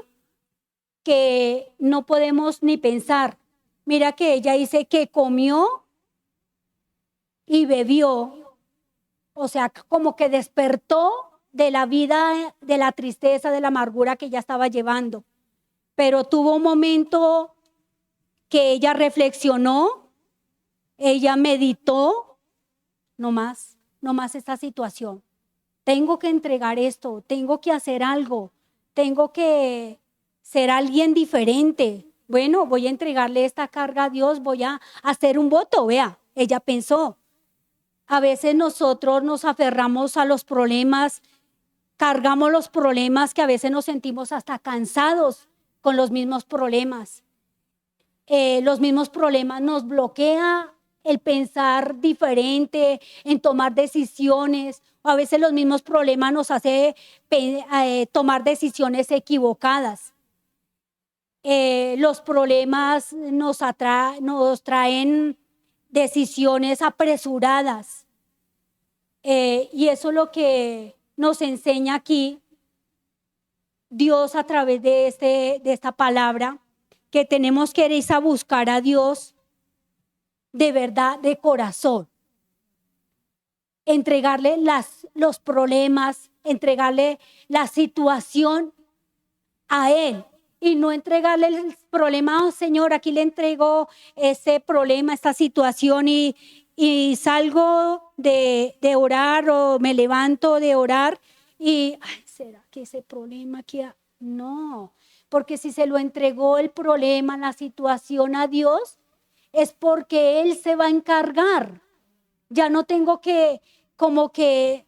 que no podemos ni pensar. Mira que ella dice que comió y bebió, o sea, como que despertó de la vida, de la tristeza, de la amargura que ella estaba llevando. Pero tuvo un momento que ella reflexionó, ella meditó, no más esta situación. Tengo que entregar esto, tengo que hacer algo, tengo que ser alguien diferente. Bueno, voy a entregarle esta carga a Dios, voy a hacer un voto, vea, ella pensó. A veces nosotros nos aferramos a los problemas, cargamos los problemas que a veces nos sentimos hasta cansados con los mismos problemas. Los mismos problemas nos bloquean el pensar diferente, en tomar decisiones. A veces los mismos problemas nos hacen tomar decisiones equivocadas. Los problemas nos traen decisiones apresuradas. Y eso es lo que nos enseña aquí Dios a través de esta palabra, que tenemos que ir a buscar a Dios de verdad, de corazón. Entregarle los problemas, entregarle la situación a Él y no entregarle el problema, oh, Señor, aquí le entrego ese problema, esta situación y salgo de orar o me levanto de orar y, ay, ¿será que ese problema queda? No, porque si se lo entregó el problema, la situación a Dios, es porque Él se va a encargar. Ya no tengo que como que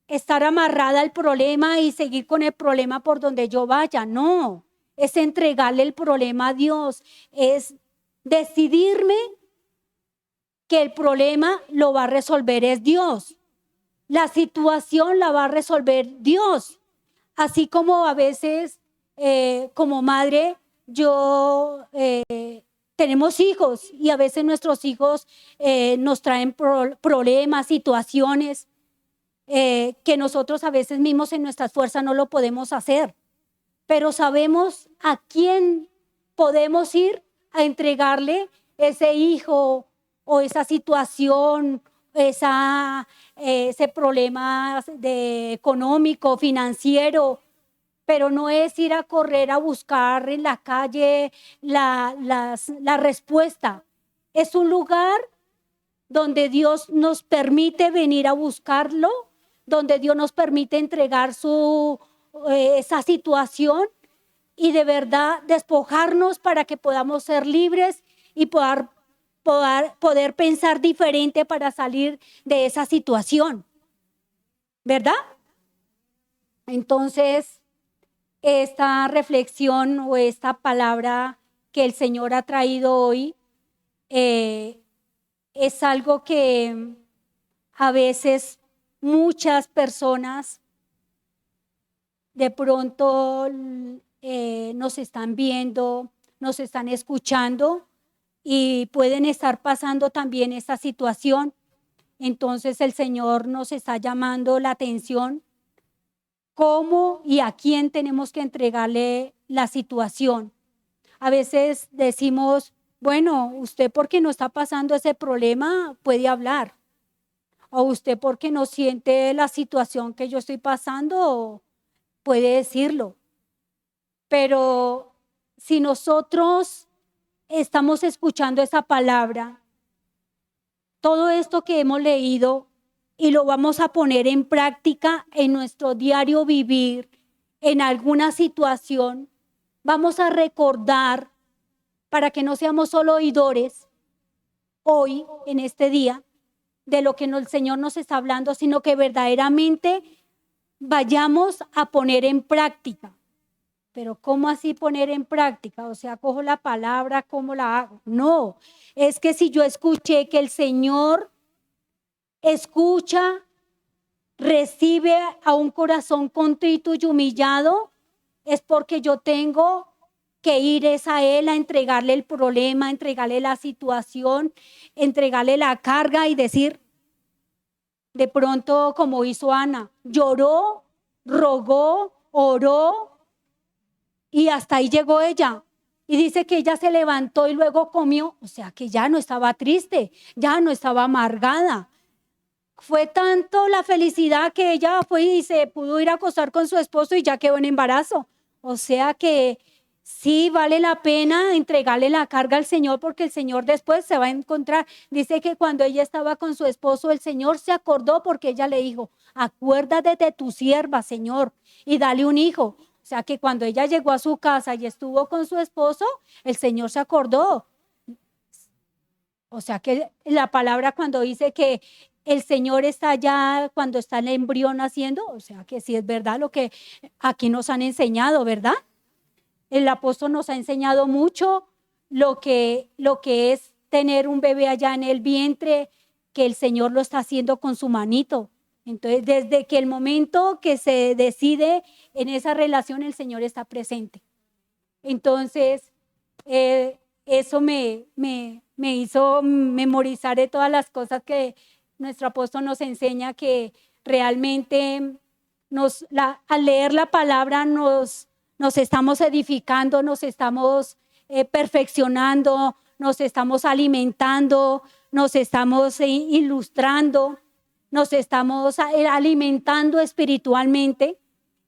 estar amarrada al problema y seguir con el problema por donde yo vaya. No, es entregarle el problema a Dios, es decidirme que el problema lo va a resolver es Dios. La situación la va a resolver Dios. Así como a veces como madre yo tenemos hijos y a veces nuestros hijos nos traen problemas, situaciones que nosotros a veces mismos en nuestras fuerzas no lo podemos hacer, pero sabemos a quién podemos ir a entregarle ese hijo o esa situación, ese problema económico, financiero, pero no es ir a correr a buscar en la calle la respuesta. Es un lugar donde Dios nos permite venir a buscarlo, donde Dios nos permite entregar esa situación y de verdad despojarnos para que podamos ser libres y poder pensar diferente para salir de esa situación, ¿verdad? Entonces, esta reflexión o esta palabra que el Señor ha traído hoy es algo que a veces muchas personas de pronto nos están viendo, nos están escuchando y pueden estar pasando también esta situación. Entonces el Señor nos está llamando la atención cómo y a quién tenemos que entregarle la situación. A veces decimos, bueno, usted porque no está pasando ese problema puede hablar. O usted porque no siente la situación que yo estoy pasando puede decirlo. Pero si nosotros estamos escuchando esa palabra, todo esto que hemos leído y lo vamos a poner en práctica en nuestro diario vivir, en alguna situación, vamos a recordar para que no seamos solo oidores hoy, en este día, de lo que el Señor nos está hablando, sino que verdaderamente vayamos a poner en práctica. Pero ¿cómo así poner en práctica? O sea, cojo la palabra, ¿cómo la hago? No, es que si yo escuché que el Señor escucha, recibe a un corazón contrito y humillado, es porque yo tengo que ir a Él a entregarle el problema, entregarle la situación, entregarle la carga y decir, de pronto como hizo Ana, lloró, rogó, oró y hasta ahí llegó ella. Y dice que ella se levantó y luego comió, o sea que ya no estaba triste, ya no estaba amargada. Fue tanto la felicidad que ella fue y se pudo ir a acostar con su esposo y ya quedó en embarazo. O sea que sí vale la pena entregarle la carga al Señor porque el Señor después se va a encontrar. Dice que cuando ella estaba con su esposo, el Señor se acordó porque ella le dijo, acuérdate de tu sierva, Señor, y dale un hijo. O sea que cuando ella llegó a su casa y estuvo con su esposo, el Señor se acordó. O sea que la palabra cuando dice que el Señor está allá cuando está el embrión naciendo, o sea que sí es verdad lo que aquí nos han enseñado, ¿verdad? El apóstol nos ha enseñado mucho lo que es tener un bebé allá en el vientre, que el Señor lo está haciendo con su manito. Entonces, desde que el momento que se decide en esa relación, el Señor está presente. Entonces, eso me hizo memorizar de todas las cosas que nuestro apóstol nos enseña, que realmente al leer la palabra nos estamos edificando, nos estamos perfeccionando, nos estamos alimentando, nos estamos ilustrando, nos estamos alimentando espiritualmente.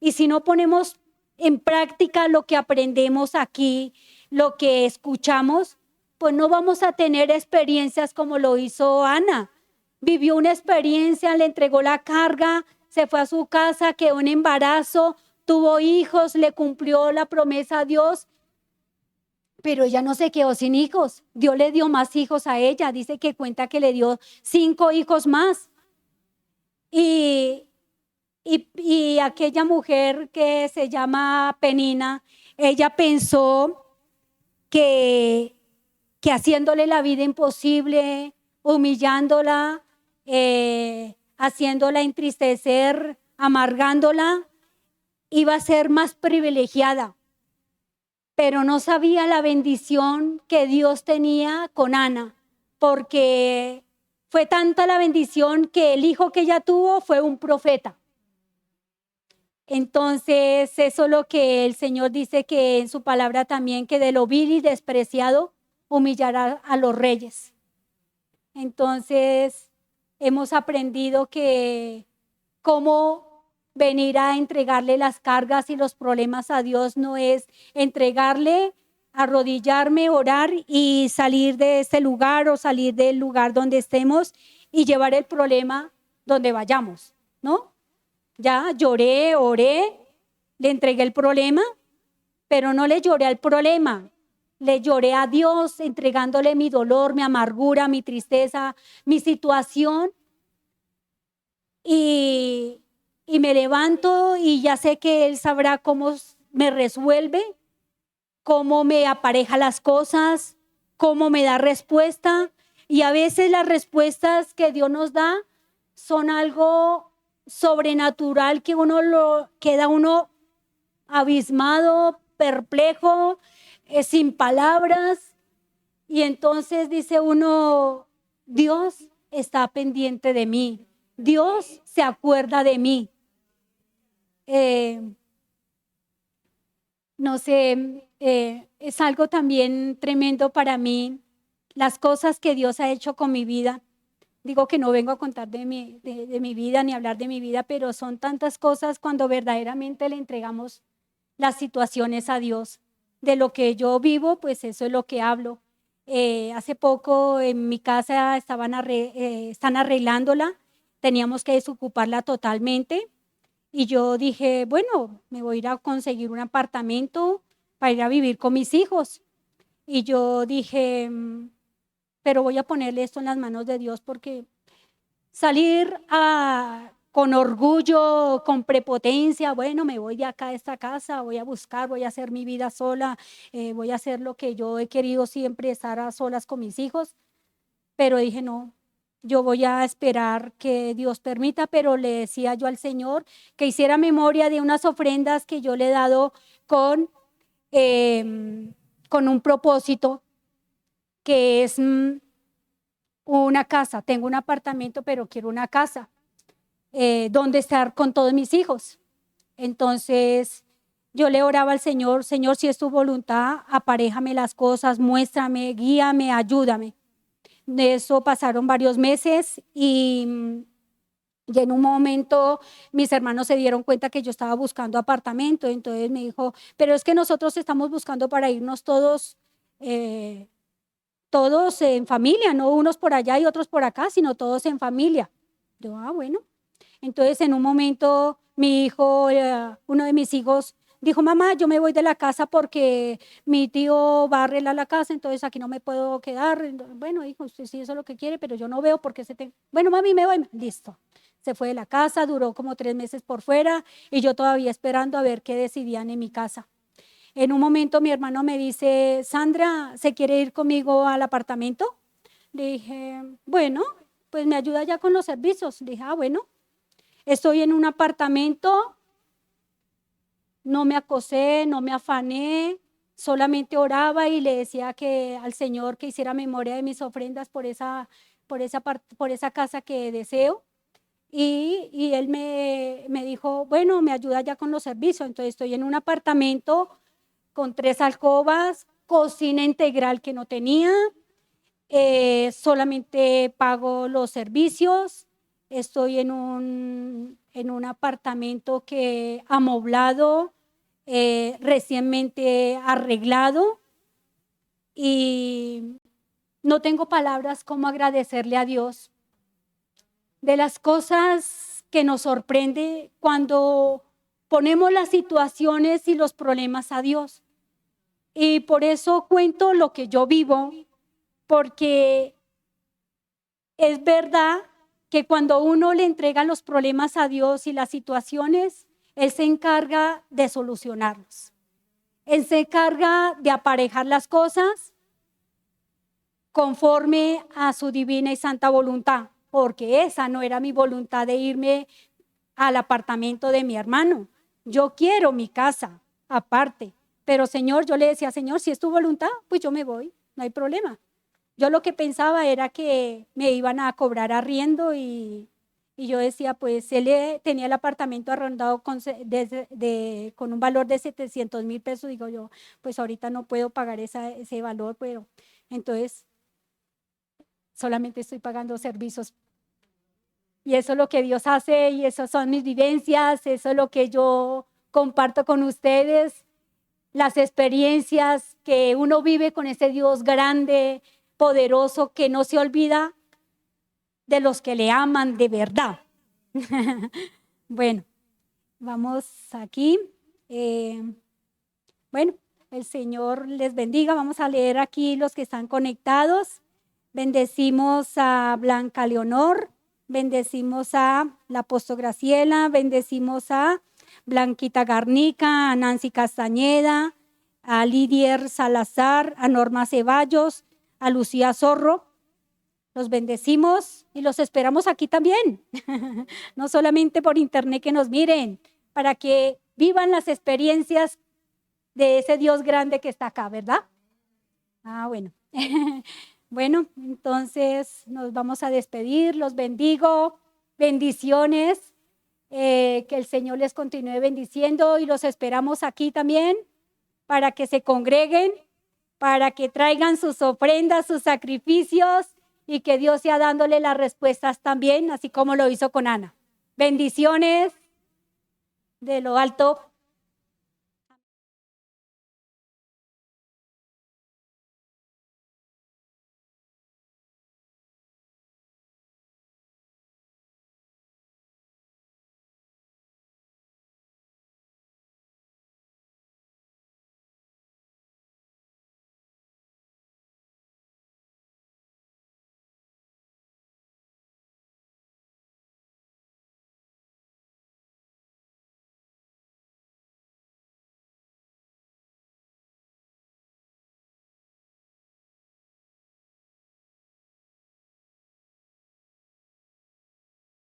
Y si no ponemos en práctica lo que aprendemos aquí, lo que escuchamos, pues no vamos a tener experiencias como lo hizo Ana. Vivió una experiencia, le entregó la carga, se fue a su casa, quedó en embarazo, tuvo hijos, le cumplió la promesa a Dios, pero ella no se quedó sin hijos. Dios le dio más hijos a ella. Dice que cuenta que le dio 5 hijos más. Y aquella mujer que se llama Penina, ella pensó que haciéndole la vida imposible, humillándola, haciéndola entristecer, amargándola, iba a ser más privilegiada. Pero no sabía la bendición que Dios tenía con Ana, porque fue tanta la bendición que el hijo que ella tuvo fue un profeta. Entonces, eso es lo que el Señor dice que en su palabra también, que de lo vil y despreciado humillará a los reyes. Entonces, hemos aprendido que cómo venir a entregarle las cargas y los problemas a Dios no es entregarle, arrodillarme, orar y salir de este lugar o salir del lugar donde estemos y llevar el problema donde vayamos, ¿no? Ya lloré, oré, le entregué el problema, pero no le lloré al problema, le lloré a Dios entregándole mi dolor, mi amargura, mi tristeza, mi situación. Y me levanto y ya sé que Él sabrá cómo me resuelve, cómo me apareja las cosas, cómo me da respuesta. Y a veces las respuestas que Dios nos da son algo sobrenatural que queda uno abismado, perplejo, sin palabras. Y entonces dice uno, Dios está pendiente de mí. Dios se acuerda de mí. No sé, es algo también tremendo para mí, las cosas que Dios ha hecho con mi vida. Digo que no vengo a contar de mi vida ni hablar de mi vida, pero son tantas cosas cuando verdaderamente le entregamos las situaciones a Dios. De lo que yo vivo, pues eso es lo que hablo. Hace poco en mi casa están arreglándola, teníamos que desocuparla totalmente. Y yo dije, bueno, me voy a ir a conseguir un apartamento para ir a vivir con mis hijos. Y yo dije, pero voy a ponerle esto en las manos de Dios, porque salir con orgullo, con prepotencia, bueno, me voy de acá a esta casa, voy a buscar, voy a hacer mi vida sola, voy a hacer lo que yo he querido siempre, estar a solas con mis hijos. Pero dije, no, yo voy a esperar que Dios permita, pero le decía yo al Señor que hiciera memoria de unas ofrendas que yo le he dado con un propósito, que es una casa. Tengo un apartamento, pero quiero una casa donde estar con todos mis hijos. Entonces yo le oraba al Señor, Señor, si es tu voluntad, aparéjame las cosas, muéstrame, guíame, ayúdame. De eso pasaron varios meses y en un momento mis hermanos se dieron cuenta que yo estaba buscando apartamento. Entonces me dijo, pero es que nosotros estamos buscando para irnos todos en familia, no unos por allá y otros por acá, sino todos en familia. Yo, bueno. Entonces en un momento mi hijo, uno de mis hijos, dijo, mamá, yo me voy de la casa porque mi tío va a arreglar la casa, entonces aquí no me puedo quedar. Bueno, hijo, usted sí, eso es lo que quiere, pero yo no veo por qué Bueno, mami, me voy. Listo. Se fue de la casa, duró como 3 meses por fuera y yo todavía esperando a ver qué decidían en mi casa. En un momento mi hermano me dice, Sandra, ¿se quiere ir conmigo al apartamento? Le dije, bueno, pues me ayuda ya con los servicios. Le dije, bueno, estoy en un apartamento, no me acosé, no me afané, solamente oraba y le decía que al Señor que hiciera memoria de mis ofrendas por esa casa que deseo. Y él me dijo, bueno, me ayuda ya con los servicios. Entonces estoy en un apartamento con 3 alcobas, cocina integral que no tenía, solamente pago los servicios. Estoy en un apartamento que amoblado, recientemente arreglado, y no tengo palabras como agradecerle a Dios de las cosas que nos sorprende cuando ponemos las situaciones y los problemas a Dios. Y por eso cuento lo que yo vivo, porque es verdad que cuando uno le entrega los problemas a Dios y las situaciones, Él se encarga de solucionarlos. Él se encarga de aparejar las cosas conforme a su divina y santa voluntad, porque esa no era mi voluntad de irme al apartamento de mi hermano. Yo quiero mi casa aparte, pero Señor, yo le decía, Señor, si es tu voluntad, pues yo me voy, no hay problema. Yo lo que pensaba era que me iban a cobrar arriendo y yo decía, pues él tenía el apartamento arrendado con un valor de 700,000 pesos. Digo yo, pues ahorita no puedo pagar ese valor, pero entonces solamente estoy pagando servicios. Y eso es lo que Dios hace y esas son mis vivencias, eso es lo que yo comparto con ustedes, las experiencias que uno vive con ese Dios grande, poderoso, que no se olvida de los que le aman de verdad. Bueno, vamos aquí. Bueno, el Señor les bendiga. Vamos a leer aquí los que están conectados. Bendecimos a Blanca Leonor, bendecimos a la apóstol Graciela, bendecimos a Blanquita Garnica, a Nancy Castañeda, a Lidier Salazar, a Norma Ceballos, a Lucía Zorro. Los bendecimos y los esperamos aquí también. No solamente por internet que nos miren, para que vivan las experiencias de ese Dios grande que está acá, ¿verdad? Bueno. Bueno, entonces nos vamos a despedir, los bendigo, bendiciones, que el Señor les continúe bendiciendo y los esperamos aquí también para que se congreguen, para que traigan sus ofrendas, sus sacrificios y que Dios sea dándole las respuestas también, así como lo hizo con Ana. Bendiciones de lo alto.